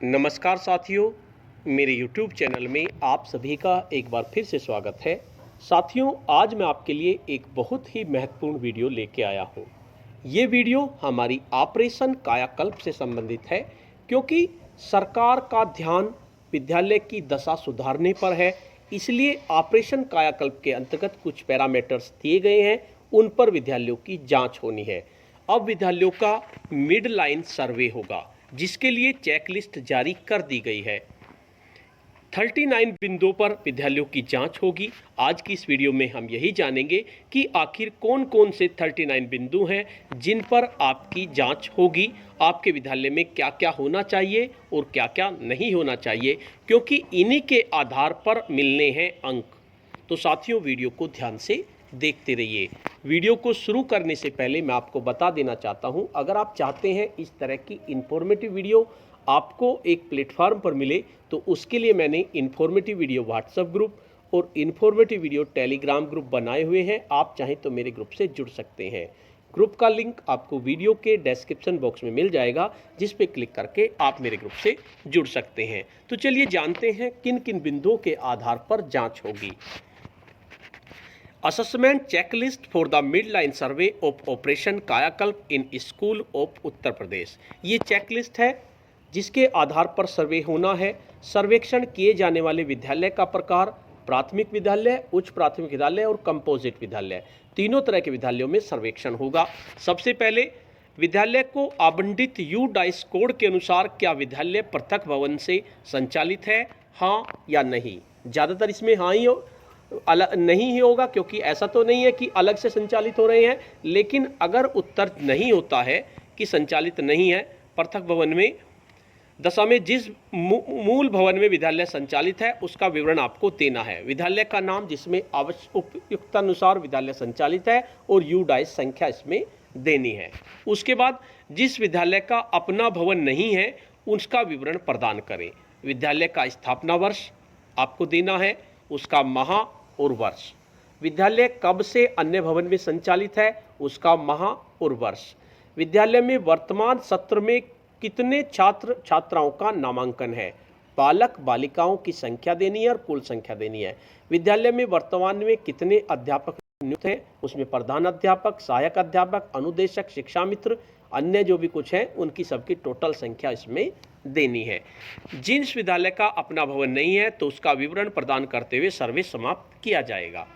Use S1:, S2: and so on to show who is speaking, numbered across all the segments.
S1: नमस्कार साथियों, मेरे YouTube चैनल में आप सभी का एक बार फिर से स्वागत है। साथियों, आज मैं आपके लिए एक बहुत ही महत्वपूर्ण वीडियो लेके आया हूँ। ये वीडियो हमारी ऑपरेशन कायाकल्प से संबंधित है, क्योंकि सरकार का ध्यान विद्यालय की दशा सुधारने पर है। इसलिए ऑपरेशन कायाकल्प के अंतर्गत कुछ पैरामीटर्स दिए गए हैं, उन पर विद्यालयों की जाँच होनी है। अब विद्यालयों का मिड लाइन सर्वे होगा, जिसके लिए चेकलिस्ट जारी कर दी गई है। 39 बिंदुओं पर विद्यालयों की जांच होगी। आज की इस वीडियो में हम यही जानेंगे कि आखिर कौन कौन से 39 बिंदु हैं जिन पर आपकी जांच होगी, आपके विद्यालय में क्या क्या होना चाहिए और क्या क्या नहीं होना चाहिए, क्योंकि इन्हीं के आधार पर मिलने हैं अंक। तो साथियों, वीडियो को ध्यान से देखते रहिए। वीडियो को शुरू करने से पहले मैं आपको बता देना चाहता हूं, अगर आप चाहते हैं इस तरह की इन्फॉर्मेटिव वीडियो आपको एक प्लेटफार्म पर मिले, तो उसके लिए मैंने इन्फॉर्मेटिव वीडियो व्हाट्सएप ग्रुप और इन्फॉर्मेटिव वीडियो टेलीग्राम ग्रुप बनाए हुए हैं। आप चाहें तो मेरे ग्रुप से जुड़ सकते हैं। ग्रुप का लिंक आपको वीडियो के डिस्क्रिप्शन बॉक्स में मिल जाएगा, जिस पे क्लिक करके आप मेरे ग्रुप से जुड़ सकते हैं। तो चलिए जानते हैं किन किन बिंदुओं के आधार पर जांच होगी। Assessment checklist for the mid line survey of operation कायाकल्प in school of Uttar Pradesh. ये चेकलिस्ट है जिसके आधार पर सर्वे होना है। सर्वेक्षण किए जाने वाले विद्यालय का प्रकार प्राथमिक विद्यालय, उच्च प्राथमिक विद्यालय और कंपोजिट विद्यालय, तीनों तरह के विद्यालयों में सर्वेक्षण होगा। सबसे पहले विद्यालय को आवंटित यू डाइस कोड के अनुसार क्या विद्यालय पृथक भवन से संचालित है, हाँ या नहीं। ज़्यादातर इसमें हाँ ही अलग नहीं ही होगा, क्योंकि ऐसा तो नहीं है कि अलग से संचालित हो रहे हैं। लेकिन अगर उत्तर नहीं होता है कि संचालित नहीं है, पृथक भवन में दशा में जिस मूल भवन में विद्यालय संचालित है उसका विवरण आपको देना है। विद्यालय का नाम जिसमें उपयुक्तानुसार विद्यालय संचालित है और यू डाइस संख्या इसमें देनी है। उसके बाद जिस विद्यालय का अपना भवन नहीं है उसका विवरण प्रदान करें। विद्यालय का स्थापना वर्ष आपको देना है, उसका माह और वर्ष। विद्यालय कब से अन्य भवन में संचालित है, उसका माह और वर्ष। विद्यालय में वर्तमान सत्र में कितने छात्र छात्राओं का नामांकन है, बालक बालिकाओं की संख्या देनी है और कुल संख्या देनी है। विद्यालय में वर्तमान में कितने अध्यापक नियुक्त हैं, उसमें प्रधान अध्यापक, सहायक अध्यापक, अनुदेशक, शिक्षा मित्र, अन्य जो भी कुछ है उनकी सबकी टोटल संख्या इसमें देनी है। जिस विद्यालय का अपना भवन नहीं है तो उसका विवरण प्रदान करते हुए सर्वे समाप्त किया जाएगा।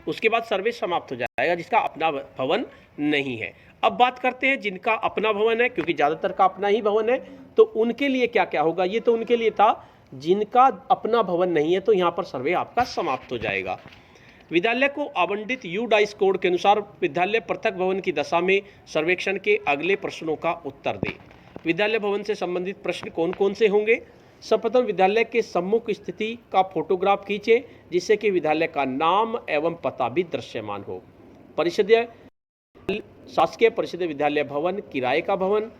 S1: उसके बाद सर्वे समाप्त हो जाएगा जिसका अपना भवन नहीं है। अब बात करते हैं जिनका अपना भवन है, क्योंकि ज़्यादातर का अपना ही भवन है, तो उनके लिए क्या क्या होगा। ये तो उनके लिए था जिनका अपना भवन नहीं है, तो यहाँ पर सर्वे आपका समाप्त हो जाएगा। विद्यालय को आवंटित यू डाइस कोड के अनुसार विद्यालय पृथक भवन की दशा में सर्वेक्षण के अगले प्रश्नों का उत्तर दे। विद्यालय भवन से संबंधित प्रश्न कौन कौन से होंगे। सर्वप्रथम विद्यालय के सम्मुख स्थिति का फोटोग्राफ खींचे, जिससे कि विद्यालय का नाम एवं पता भी दृश्यमान हो। परिषदीय शासकीय परिषदीय विद्यालय भवन, किराए का भवन,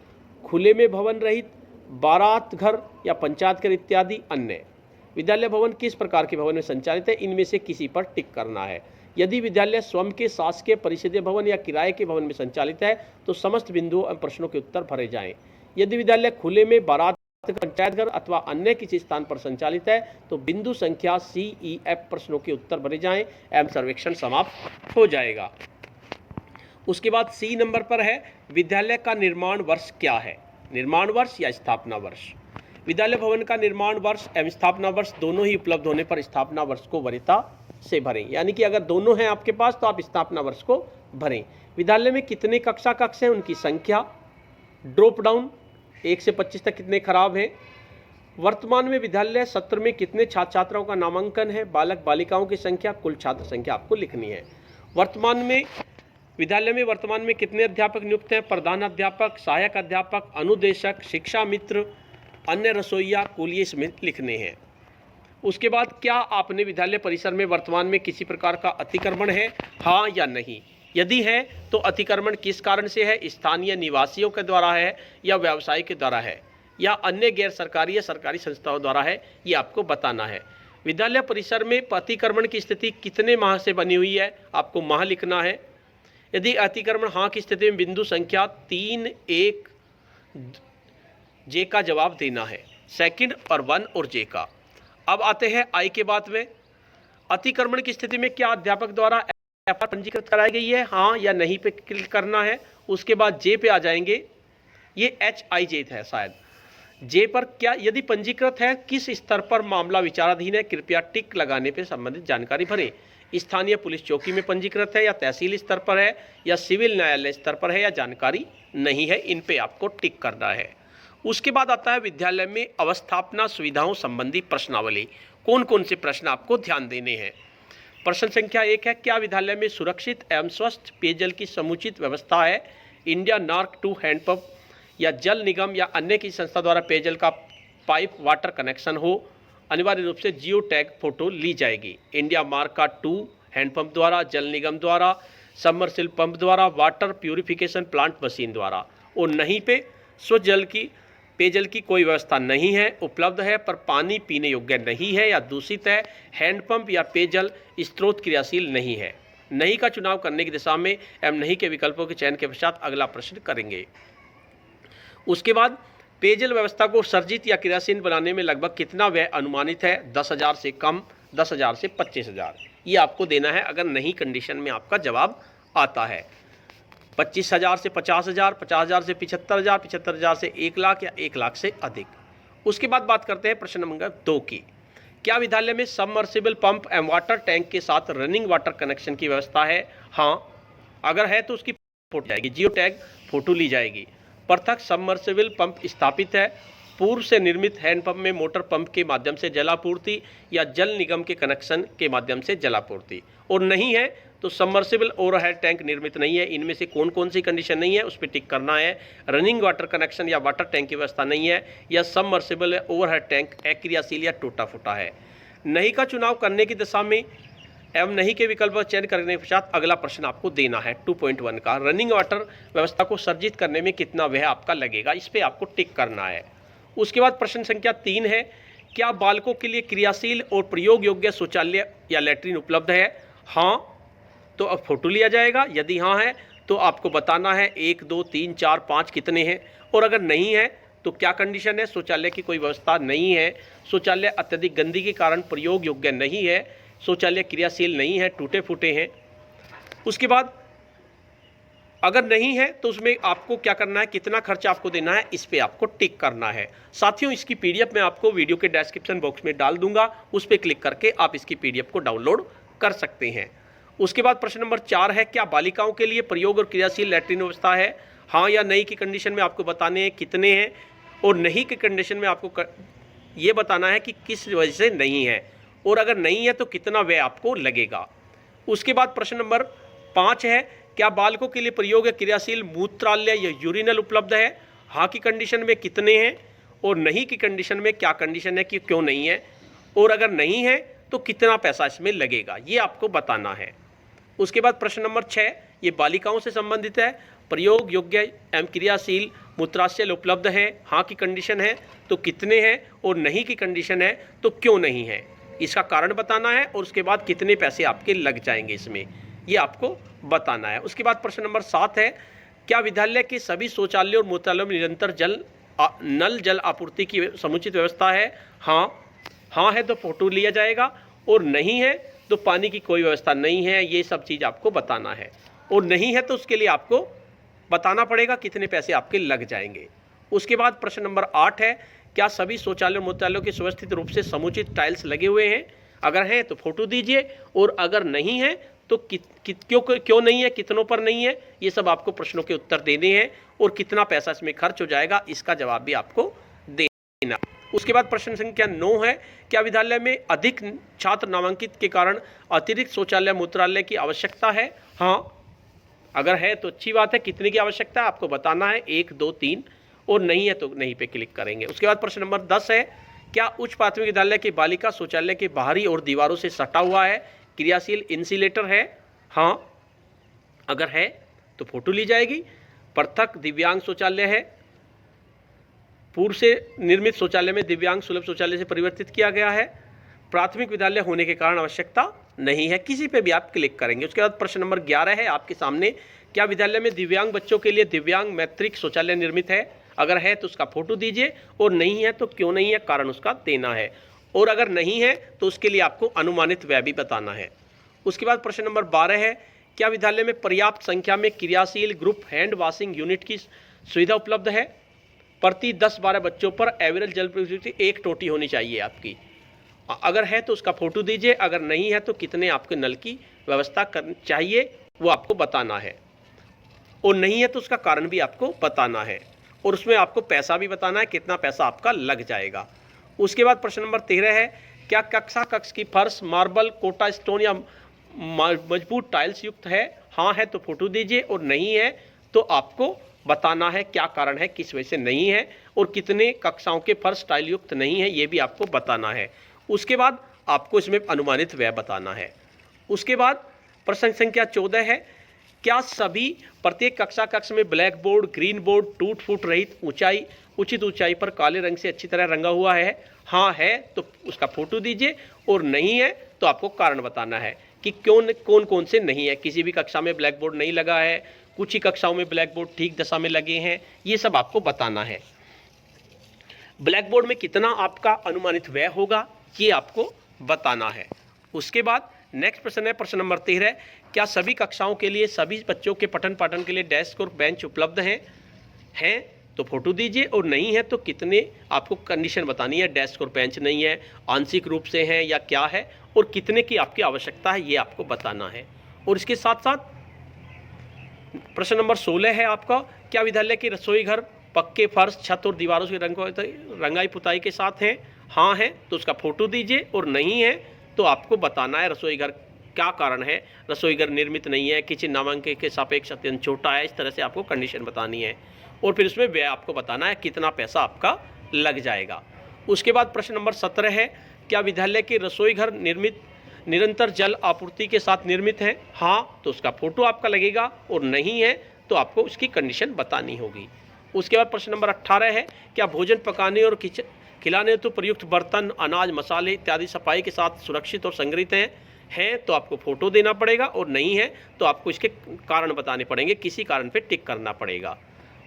S1: खुले में भवन रहित, बारात घर या पंचायत घर इत्यादि अन्य। विद्यालय भवन किस प्रकार के भवन में संचालित है, इनमें से किसी पर टिक करना है। यदि विद्यालय स्वयं के शासकीय परिषदीय भवन या किराए के भवन में संचालित है तो समस्त बिंदुओं एवं प्रश्नों के उत्तर भरे जाएं। यदि विद्यालय खुले में, बारात, पंचायत घर अथवा अन्य किसी स्थान पर संचालित है तो बिंदु संख्या CEF प्रश्नों के उत्तर भरे जाएं एवं सर्वेक्षण समाप्त हो जाएगा। उसके बाद C नंबर पर है विद्यालय का निर्माण वर्ष क्या है, निर्माण वर्ष या स्थापना वर्ष। विद्यालय भवन का निर्माण वर्ष एवं स्थापना वर्ष दोनों ही उपलब्ध होने पर स्थापना वर्ष को वरीयता से भरें, यानी कि अगर दोनों हैं आपके पास तो आप स्थापना वर्ष को भरें। विद्यालय में कितने कक्षा कक्ष हैं, उनकी संख्या। ड्रॉप डाउन 1 से 25 तक कितने खराब हैं। वर्तमान में विद्यालय सत्र में कितने छात्र छात्राओं का नामांकन है, बालक बालिकाओं की संख्या, कुल छात्र संख्या आपको लिखनी है। वर्तमान में विद्यालय में वर्तमान में कितने अध्यापक नियुक्त हैं, प्रधान अध्यापक, सहायक अध्यापक, अनुदेशक, शिक्षा मित्र, अन्य रसोइया, कुल ये इसमें लिखने हैं। उसके बाद क्या आपने विद्यालय परिसर में वर्तमान में किसी प्रकार का अतिक्रमण है, हाँ या नहीं। यदि है तो अतिक्रमण किस कारण से है, स्थानीय निवासियों के द्वारा है या व्यवसाय के द्वारा है या अन्य गैर सरकारी या सरकारी संस्थाओं द्वारा है, ये आपको बताना है। विद्यालय परिसर में अतिक्रमण की स्थिति कितने माह से बनी हुई है, आपको माह लिखना है। यदि अतिक्रमण हाँ की स्थिति में बिंदु संख्या 3, 1 जे का जवाब देना है। सेकंड और 1 और जे का। अब आते हैं आई के बाद में, अतिक्रमण की स्थिति में क्या अध्यापक द्वारा एफआईआर पंजीकृत कराई गई है, हाँ या नहीं पे क्लिक करना है। उसके बाद जे पे आ जाएंगे, ये HIJ है शायद, जे पर क्या यदि पंजीकृत है किस स्तर पर मामला विचाराधीन है, कृपया टिक लगाने पर संबंधित जानकारी भरें। स्थानीय पुलिस चौकी में पंजीकृत है या तहसील स्तर पर है या सिविल न्यायालय स्तर पर है या जानकारी नहीं है, इन पे आपको टिक करना है। उसके बाद आता है विद्यालय में अवस्थापना सुविधाओं संबंधी प्रश्नावली। कौन कौन से प्रश्न आपको ध्यान देने हैं। प्रश्न संख्या 1 है, क्या विद्यालय में सुरक्षित एवं स्वस्थ पेयजल की समुचित व्यवस्था है। इंडिया नार्क 2 हैंडपंप या जल निगम या अन्य की संस्था द्वारा पेयजल का पाइप वाटर कनेक्शन हो, अनिवार्य रूप से जियो टैग फोटो ली जाएगी। इंडिया मार्क का 2 हैंडपंप द्वारा, जल निगम द्वारा, सबमर्सिबल पंप द्वारा, वाटर प्यूरिफिकेशन प्लांट मशीन द्वारा। और नहीं पे स्वच्छ जल की पेयजल की कोई व्यवस्था नहीं है, उपलब्ध है पर पानी पीने योग्य नहीं है या दूषित है, हैंडपंप या पेयजल स्रोत क्रियाशील नहीं है। नहीं का चुनाव करने की दिशा में एवं नहीं के विकल्पों के चयन के पश्चात अगला प्रश्न करेंगे। उसके बाद पेयजल व्यवस्था को सर्जित या क्रियाशील बनाने में लगभग कितना व्यय अनुमानित है। 10,000 से कम, 10,000 से 25,000, ये आपको देना है अगर नहीं कंडीशन में आपका जवाब आता है। 25,000 से 50,000, 50,000 से 75,000, 75,000 से 1 लाख या 1 लाख से अधिक। उसके बाद बात करते हैं प्रश्न नंबर 2 की, क्या विद्यालय में सबमर्सिबल पंप एवं वाटर टैंक के साथ रनिंग वाटर कनेक्शन की व्यवस्था है। हाँ, अगर है तो उसकी फोटो जाएगी, जियो टैग फोटो ली जाएगी। पृथक सबमर्सिबल पंप स्थापित है। पूर्व से निर्मित हैंडपंप में मोटर पंप के माध्यम से जलापूर्ति या जल निगम के कनेक्शन के माध्यम से जलापूर्ति। और नहीं है तो सबमर्सिबल ओवरहेड टैंक निर्मित नहीं है। इनमें से कौन कौन सी कंडीशन नहीं है उस पर टिक करना है। रनिंग वाटर कनेक्शन या वाटर टैंक की व्यवस्था नहीं है, या सबमर्सिबल ओवरहेड टैंक अक्रियाशील या टूटा फूटा है। नहीं का चुनाव करने की दिशा में एवं नहीं के विकल्प का चयन करने के पश्चात अगला प्रश्न आपको देना है 2.1 का, रनिंग वाटर व्यवस्था को सर्जित करने में कितना व्यय आपका लगेगा, इस पर आपको टिक करना है। उसके बाद प्रश्न संख्या 3 है, क्या बालकों के लिए क्रियाशील और प्रयोग योग्य शौचालय या लैट्रिन उपलब्ध है। हाँ तो अब फोटो लिया जाएगा, यदि हाँ है तो आपको बताना है 1, 2, 3, 4, 5 कितने हैं। और अगर नहीं है तो क्या कंडीशन है, शौचालय की कोई व्यवस्था नहीं है, शौचालय अत्यधिक गंदगी के कारण प्रयोग योग्य नहीं है, शौचालय क्रियाशील नहीं है, टूटे फूटे हैं। उसके बाद अगर नहीं है तो उसमें आपको क्या करना है, कितना खर्च आपको देना है, इस पे आपको टिक करना है। साथियों, इसकी पीडीएफ मैं आपको वीडियो के डिस्क्रिप्शन बॉक्स में डाल दूंगा, उस पर क्लिक करके आप इसकी पीडीएफ को डाउनलोड कर सकते हैं। उसके बाद प्रश्न नंबर 4 है, क्या बालिकाओं के लिए प्रयोग और क्रियाशील लैट्रिन व्यवस्था है। हाँ या नहीं की कंडीशन में आपको बताने हैं कितने हैं, और नहीं की कंडीशन में आपको ये बताना है कि किस वजह से नहीं है, और अगर नहीं है तो कितना व्यय आपको लगेगा। उसके बाद प्रश्न नंबर 5 है, क्या बालकों के लिए प्रयोग या क्रियाशील मूत्रालय या यूरिनल उपलब्ध है। हाँ की कंडीशन में कितने हैं, और नहीं की कंडीशन में क्या कंडीशन है कि क्यों नहीं है, और अगर नहीं है तो कितना पैसा इसमें लगेगा, ये आपको बताना है। उसके बाद प्रश्न नंबर 6, ये बालिकाओं से संबंधित है, प्रयोग योग्य एवं क्रियाशील मूत्राशय उपलब्ध है। हाँ की कंडीशन है तो कितने हैं, और नहीं की कंडीशन है तो क्यों नहीं है, इसका कारण बताना है, और उसके बाद कितने पैसे आपके लग जाएंगे इसमें, ये आपको बताना है। उसके बाद प्रश्न नंबर 7 है, क्या विद्यालय के सभी शौचालय और मूत्रालयों में निरंतर नल जल आपूर्ति की समुचित व्यवस्था है। हाँ है तो फोटो लिया जाएगा, और नहीं है तो पानी की कोई व्यवस्था नहीं है, ये सब चीज़ आपको बताना है। और नहीं है तो उसके लिए आपको बताना पड़ेगा कितने पैसे आपके लग जाएंगे। उसके बाद प्रश्न नंबर 8 है, क्या सभी शौचालय मूत्रालयों के सुव्यवस्थित रूप से समुचित टाइल्स लगे हुए हैं। अगर हैं तो फोटो दीजिए, और अगर नहीं है तो क्यों नहीं है, कितनों पर नहीं है, ये सब आपको प्रश्नों के उत्तर देने हैं, और कितना पैसा इसमें खर्च हो जाएगा इसका जवाब भी आपको देना। उसके बाद प्रश्न संख्या 9 है, क्या विद्यालय में अधिक छात्र नामांकित के कारण अतिरिक्त शौचालय मूत्रालय की आवश्यकता है। हाँ अगर है तो अच्छी बात है, कितने की आवश्यकता है आपको बताना है, 1, 2, 3, और नहीं है तो नहीं पे क्लिक करेंगे। उसके बाद प्रश्न नंबर 10 है, क्या उच्च प्राथमिक विद्यालय की बालिका शौचालय के बाहरी और दीवारों से सटा हुआ है, क्रियाशील इंसुलेटर है। हाँ अगर है तो फोटो ली जाएगी। पृथक दिव्यांग शौचालय है, पूर्व से निर्मित शौचालय में दिव्यांग सुलभ शौचालय से परिवर्तित किया गया है। प्राथमिक विद्यालय होने के कारण आवश्यकता नहीं है, किसी पे भी आप क्लिक करेंगे। उसके बाद प्रश्न नंबर 11 है आपके सामने, क्या विद्यालय में दिव्यांग बच्चों के लिए दिव्यांग मैत्रिक शौचालय निर्मित है। अगर है तो उसका फोटो दीजिए और नहीं है तो क्यों नहीं है, कारण उसका देना है। और अगर नहीं है तो उसके लिए आपको अनुमानित व्यय भी बताना है। उसके बाद प्रश्न नंबर 12 है, क्या विद्यालय में पर्याप्त संख्या में क्रियाशील ग्रुप हैंड वॉशिंग यूनिट की सुविधा उपलब्ध है? प्रति 10-12 बच्चों पर एवरेज जल प्रयुक्ति 1 टोटी होनी चाहिए आपकी। अगर है तो उसका फोटो दीजिए, अगर नहीं है तो कितने आपके नल की व्यवस्था करनी चाहिए वो आपको बताना है, और नहीं है तो उसका कारण भी आपको बताना है, और उसमें आपको पैसा भी बताना है, कितना पैसा आपका लग जाएगा। उसके बाद प्रश्न नंबर 13 है, क्या कक्ष की फर्श मार्बल, कोटा स्टोन या मजबूत टाइल्स युक्त है? हाँ है तो फोटो दीजिए, और नहीं है तो आपको बताना है क्या कारण है, किस वजह से नहीं है, और कितने कक्षाओं के फर्श टाइल युक्त नहीं है ये भी आपको बताना है। उसके बाद आपको इसमें अनुमानित व्यय बताना है। उसके बाद प्रश्न संख्या 14 है, क्या सभी प्रत्येक कक्ष में ब्लैक बोर्ड, ग्रीन बोर्ड टूट फूट रहित उचित ऊंचाई पर काले रंग से अच्छी तरह रंगा हुआ है? हाँ है तो उसका फोटो दीजिए, और नहीं है तो आपको कारण बताना है कि कौन कौन से नहीं है। किसी भी कक्षा में ब्लैक बोर्ड नहीं लगा है, कुछ ही कक्षाओं में ब्लैक बोर्ड ठीक दशा में लगे हैं, ये सब आपको बताना है। ब्लैक बोर्ड में कितना आपका अनुमानित व्यय होगा ये आपको बताना है। उसके बाद नेक्स्ट प्रश्न है प्रश्न नंबर 13, क्या सभी कक्षाओं के लिए सभी बच्चों के पठन पाठन के लिए डेस्क और बेंच उपलब्ध हैं तो फोटो दीजिए, और नहीं है तो कितने आपको कंडीशन बतानी है, डेस्क और बेंच नहीं है, आंशिक रूप से हैं या क्या है, और कितने की आपकी आवश्यकता है ये आपको बताना है। और इसके साथ साथ प्रश्न नंबर 16 है आपका, क्या विद्यालय की रसोई घर पक्के फर्श, छत और दीवारों से रंगाई पुताई के साथ हैं? हाँ है तो उसका फोटो दीजिए, और नहीं है तो आपको बताना है रसोई घर क्या कारण है, रसोई घर निर्मित नहीं है, किचन नामांकन के सापेक्ष अत्यंत छोटा है, इस तरह से आपको कंडीशन बतानी है, और फिर उसमें व्यय आपको बताना है कितना पैसा आपका लग जाएगा। उसके बाद प्रश्न नंबर 17 है, क्या विद्यालय के रसोई घर निरंतर जल आपूर्ति के साथ निर्मित है? हाँ तो उसका फोटो आपका लगेगा, और नहीं है तो आपको उसकी कंडीशन बतानी होगी। उसके बाद प्रश्न नंबर 18 है, क्या भोजन पकाने और खिलाने हेतु प्रयुक्त बर्तन, अनाज, मसाले इत्यादि सफाई के साथ सुरक्षित और संग्रहित हैं तो आपको फोटो देना पड़ेगा, और नहीं है तो आपको इसके कारण बताने पड़ेंगे, किसी कारण पे टिक करना पड़ेगा।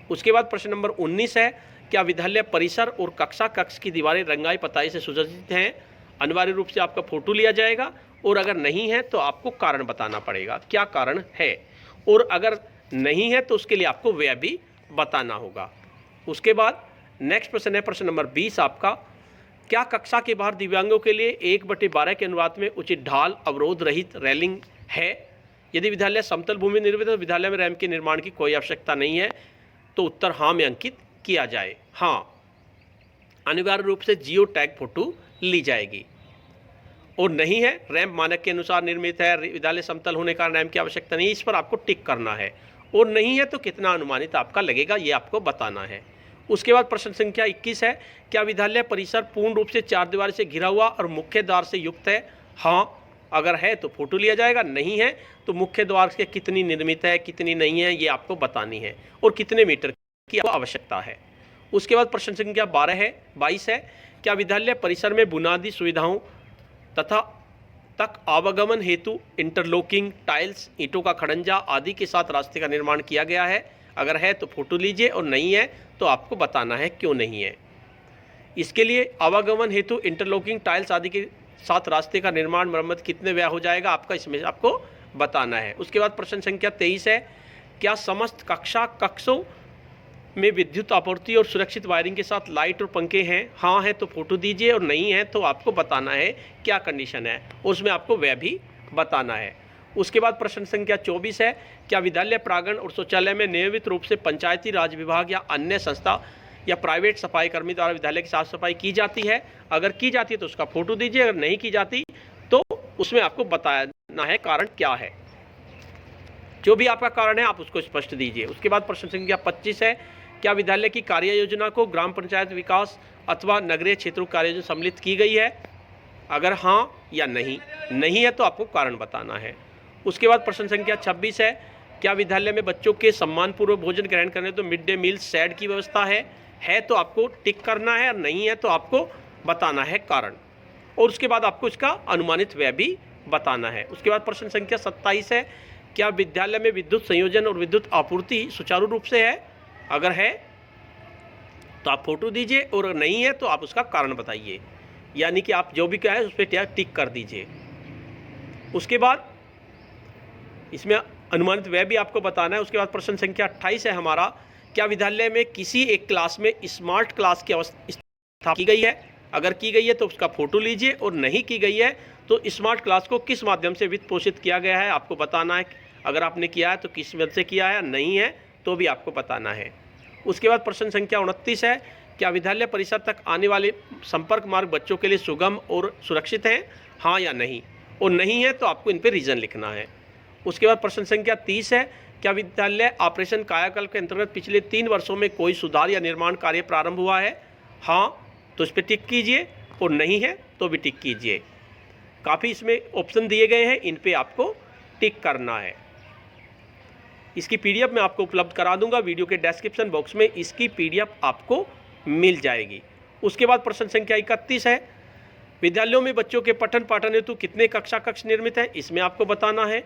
S1: उसके बाद प्रश्न नंबर 19 है, क्या विद्यालय परिसर और कक्ष की दीवारें रंगाई पताई से सुसज्जित हैं? अनिवार्य रूप से आपका फोटो लिया जाएगा, और अगर नहीं है तो आपको कारण बताना पड़ेगा क्या कारण है, और अगर नहीं है तो उसके लिए आपको व्यय भी बताना होगा। उसके बाद नेक्स्ट प्रश्न है प्रश्न नंबर 20 आपका, क्या कक्षा के बाहर दिव्यांगों के लिए 1/12 के अनुपात में उचित ढाल, अवरोध रहित रेलिंग है? यदि विद्यालय समतल भूमि निर्मित है तो विद्यालय में रैंप के निर्माण की कोई आवश्यकता नहीं है, तो उत्तर हाँ में अंकित किया जाए। हाँ अनिवार्य रूप से जियो टैग फोटो ली जाएगी, और नहीं है रैंप मानक के अनुसार निर्मित है, विद्यालय समतल होने का रैंप की आवश्यकता नहीं है, इस पर आपको टिक करना है, और नहीं है तो कितना अनुमानित आपका लगेगा ये आपको बताना है। उसके बाद प्रश्न संख्या 21 है, क्या विद्यालय परिसर पूर्ण रूप से 4 दीवार से घिरा हुआ और मुख्य द्वार से युक्त है? हाँ अगर है तो फोटो लिया जाएगा, नहीं है तो मुख्य द्वार से कितनी निर्मित है कितनी नहीं है ये आपको बतानी है, और कितने मीटर की आवश्यकता है। उसके बाद प्रश्न संख्या 22 है, क्या विद्यालय परिसर में बुनियादी सुविधाओं तक आवागमन हेतु इंटरलॉकिंग, टाइल्स, ईंटों का खड़ंजा आदि के साथ रास्ते का निर्माण किया गया है? अगर है तो फोटो लीजिए, और नहीं है तो आपको बताना है क्यों नहीं है। इसके लिए आवागमन हेतु इंटरलॉकिंग, टाइल्स आदि के साथ रास्ते का निर्माण मरम्मत कितने व्यय हो जाएगा आपका, इसमें आपको बताना है। उसके बाद प्रश्न संख्या 23 है, क्या समस्त कक्षों में विद्युत आपूर्ति और सुरक्षित वायरिंग के साथ लाइट और पंखे हैं? हाँ है तो फोटो दीजिए, और नहीं है तो आपको बताना है क्या कंडीशन है, और उसमें आपको व्यय भी बताना है। उसके बाद प्रश्न संख्या 24 है, क्या विद्यालय प्रांगण और शौचालय में नियमित रूप से पंचायती राज विभाग या अन्य संस्था या प्राइवेट सफाई कर्मी द्वारा विद्यालय की साफ सफाई की जाती है? अगर की जाती है तो उसका फोटो दीजिए, अगर नहीं की जाती तो उसमें आपको बताना है कारण क्या है। जो भी आपका कारण है आप उसको स्पष्ट दीजिए। उसके बाद प्रश्न संख्या 25 है, क्या विद्यालय की कार्य योजना को ग्राम पंचायत विकास अथवा नगरीय क्षेत्रों कार्य योजना सम्मिलित की गई है? अगर हाँ या नहीं है तो आपको कारण बताना है। उसके बाद प्रश्न संख्या 26 है, क्या विद्यालय में बच्चों के सम्मानपूर्वक भोजन ग्रहण करने तो मिड डे मील शेड की व्यवस्था है तो आपको टिक करना है, और नहीं है तो आपको बताना है कारण, और उसके बाद आपको इसका अनुमानित व्यय भी बताना है। उसके बाद प्रश्न संख्या 27 है, क्या विद्यालय में विद्युत संयोजन और विद्युत आपूर्ति सुचारू रूप से है? अगर है तो आप फ़ोटो दीजिए, और नहीं है तो आप उसका कारण बताइए, यानी कि आप जो भी कहें उस पर टिक कर दीजिए। उसके बाद इसमें अनुमानित व्यय भी आपको बताना है। उसके बाद प्रश्न संख्या 28 है हमारा, क्या विद्यालय में किसी एक क्लास में स्मार्ट क्लास की स्थापना की गई है? अगर की गई है तो उसका फोटो लीजिए, और नहीं की गई है तो स्मार्ट क्लास को किस माध्यम से वित्त पोषित किया गया है आपको बताना है। अगर आपने किया है तो किस मद से किया है, नहीं है तो भी आपको बताना है। उसके बाद प्रश्न संख्या 29 है, क्या विद्यालय परिसर तक आने वाले संपर्क मार्ग बच्चों के लिए सुगम और सुरक्षित हैं? हाँ या नहीं, और नहीं है तो आपको इन पर रीज़न लिखना है। उसके बाद प्रश्न संख्या 30 है, क्या विद्यालय ऑपरेशन कायाकल्प के अंतर्गत पिछले 3 वर्षों में कोई सुधार या निर्माण कार्य प्रारंभ हुआ है? हाँ तो इस पर टिक कीजिए, और नहीं है तो भी टिक कीजिए। काफ़ी इसमें ऑप्शन दिए गए हैं, इन पे आपको टिक करना है। इसकी पीडीएफ मैं आपको उपलब्ध करा दूंगा, वीडियो के डिस्क्रिप्शन बॉक्स में इसकी पीडीएफ आपको मिल जाएगी। उसके बाद प्रश्न संख्या 31 है, विद्यालयों में बच्चों के पठन पाठन हेतु कितने कक्षा कक्ष निर्मित हैं? इसमें आपको बताना है।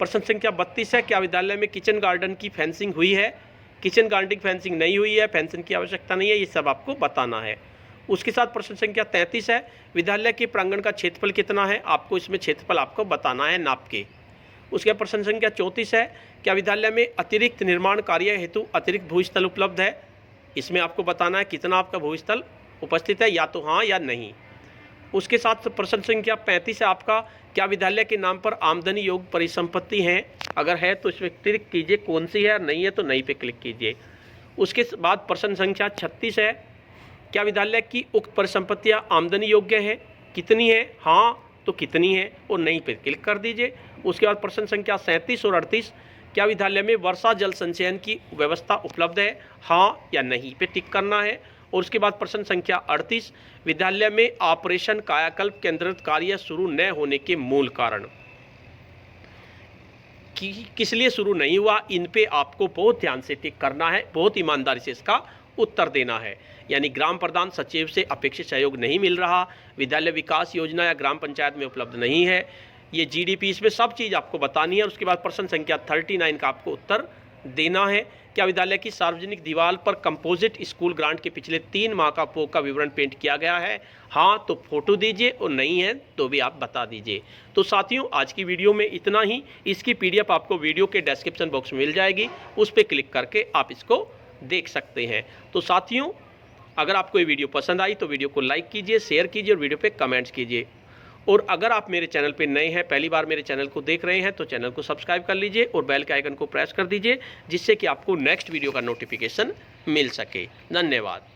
S1: प्रश्न संख्या 32 है, क्या विद्यालय में किचन गार्डन की फेंसिंग हुई है? किचन गार्डन की फेंसिंग नहीं हुई है, फेंसिंग की आवश्यकता नहीं है, ये सब आपको बताना है। उसके साथ प्रश्न संख्या 33 है, विद्यालय के प्रांगण का क्षेत्रफल कितना है? आपको इसमें क्षेत्रफल आपको बताना है नाप के। उसके बाद प्रश्न संख्या 34 है, क्या विद्यालय में अतिरिक्त निर्माण कार्य हेतु अतिरिक्त भूस्थल उपलब्ध है? इसमें आपको बताना है कितना आपका भूस्थल उपस्थित है, या तो हाँ या नहीं। उसके साथ प्रश्न संख्या 35 है आपका, क्या विद्यालय के नाम पर आमदनी योग्य परिसंपत्ति हैं? अगर है तो इसमें क्लिक कीजिए कौन सी है, नहीं है तो नहीं पे क्लिक कीजिए। उसके बाद प्रश्न संख्या 36 है, क्या विद्यालय की उक्त परिसंपत्तियां आमदनी योग्य हैं? कितनी है? हाँ तो कितनी है, और नहीं पे क्लिक कर दीजिए। उसके बाद प्रश्न संख्या 37 और 38, क्या विद्यालय में वर्षा जल संचयन की व्यवस्था उपलब्ध है? हाँ या नहीं पे टिक करना है। और उसके बाद प्रश्न संख्या 38, विद्यालय में ऑपरेशन कायाकल्प के अंतर्गत कार्य शुरू न होने के मूल कारण, किस लिए शुरू नहीं हुआ, इन पे आपको बहुत ध्यान से टिक करना है, बहुत ईमानदारी से इसका उत्तर देना है। यानी ग्राम प्रधान सचिव से अपेक्षित सहयोग नहीं मिल रहा, विद्यालय विकास योजना या ग्राम पंचायत में उपलब्ध नहीं है, ये जीडीपी, इसमें सब चीज़ आपको बतानी है। उसके बाद प्रश्न संख्या 39 का आपको उत्तर देना है, क्या विद्यालय की सार्वजनिक दीवार पर कंपोजिट स्कूल ग्रांट के पिछले 3 माह का उपभोग का विवरण पेंट किया गया है? हाँ तो फोटो दीजिए, और नहीं है तो भी आप बता दीजिए। तो साथियों आज की वीडियो में इतना ही। इसकी पीडीएफ आपको वीडियो के डिस्क्रिप्शन बॉक्स में मिल जाएगी, उस पर क्लिक करके आप इसको देख सकते हैं। तो साथियों अगर आपको ये वीडियो पसंद आई तो वीडियो को लाइक कीजिए, शेयर कीजिए, और वीडियो पे कमेंट्स कीजिए। और अगर आप मेरे चैनल पे नए हैं, पहली बार मेरे चैनल को देख रहे हैं, तो चैनल को सब्सक्राइब कर लीजिए और बेल के आइकन को प्रेस कर दीजिए, जिससे कि आपको नेक्स्ट वीडियो का नोटिफिकेशन मिल सके। धन्यवाद।